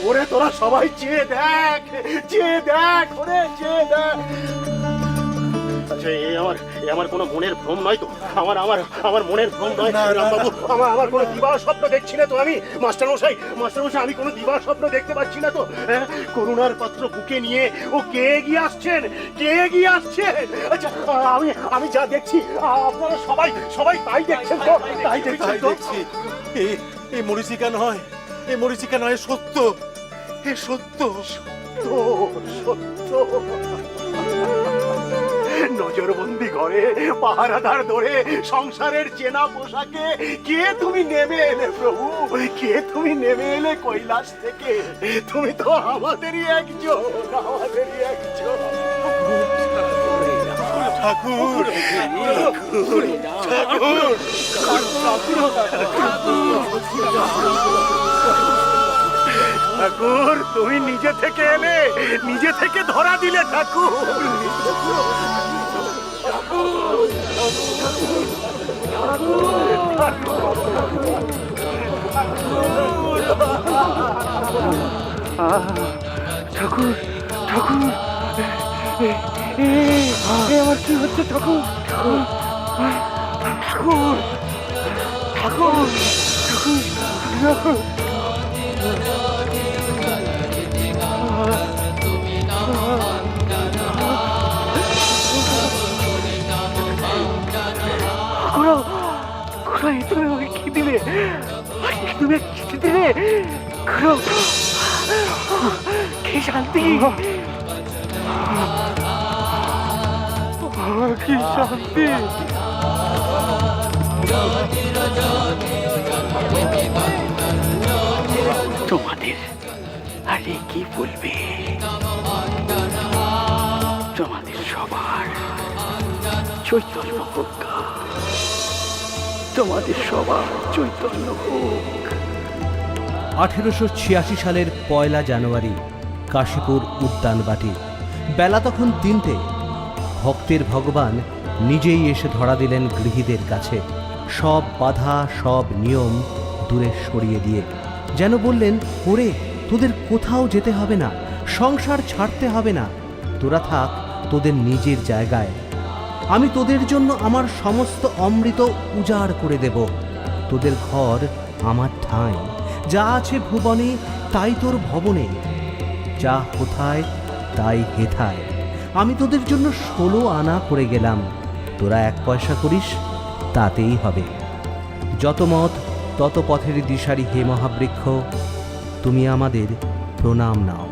ওরে তোরা সবাই চেয়ে দেখ, চেয়ে দেখ, ওরে চেয়ে দেখ। আচ্ছা, এ আমার কোনো মনের ভ্রম নয় তো? আমার মনের ভ্রম নয় রামবাবু? আমার কোনো দিবা স্বপ্ন দেখছি না তো আমি? মাস্টারমশাই, আমি কোনো দিবা স্বপ্ন দেখতে পাচ্ছি না তো? হ্যাঁ, করুণার পাত্র বুকে নিয়ে ও কে এগিয়ে আসছেন, কে এগিয়ে আসছেন? আচ্ছা, আমি যা দেখছি আপনারা সবাই তাই দেখছেন তো? তাই দেখছেন তো? এই মরিচিকা নয়, এই মরিচিকা নয়, সত্য, এ সত্য, সত্য। নজরবন্দি ঘরে পাহারাদার ধরে সংসারের চেনা পোশাকে কে তুমি নেমে এলে প্রভু? কে তুমি নেমে এলে কৈলাস থেকে? তুমি তো আমাদেরই একজন, আমাদেরই একজন। ঠাকুর, ঠাকুর, তুমি নিজে থেকে এলে, নিজে থেকে ধরা দিলে ঠাকুর। ঠাকুর, ঠাকুর, আমার কি হচ্ছে ঠাকুর? ঠাকুর, ঠাকুর, ঠাকুর, ঠাকুর। তুমি আমাকে কি দিলে? তুমি কি দিলে? কি শান্তি, কি শান্তি। তোমাদের আরে কি বলবে? তোমাদের সবার চৈতন্য হোক, তোমাদের সবার চৈতন্য হোক। 1886 সালের 1 জানুয়ারি কাশীপুর উদ্যানবাটি। বেলা তখন 3টে। ভক্তের ভগবান নিজেই এসে ধরা দিলেন গৃহীদের কাছে, সব বাধা, সব নিয়ম দূরে সরিয়ে দিয়ে। যেন বললেন, ওরে তোদের কোথাও যেতে হবে না, সংসার ছাড়তে হবে না, তোরা থাক তোদের নিজের জায়গায়। আমি তোদের জন্য আমার সমস্ত অমৃত উজাড় করে দেব। তোদের ঘর আমার ঠাঁই, যা আছে ভুবনে তাই তোর ভবনে, যা কোথায় তাই হেথায়। আমি তোদের জন্য 16 আনা করে গেলাম, তোরা 1 পয়সা করিস তাতেই হবে। যত মত তত পথের দিশারি হে মহাবৃক্ষ, তুমি আমাদের প্রণাম নাও।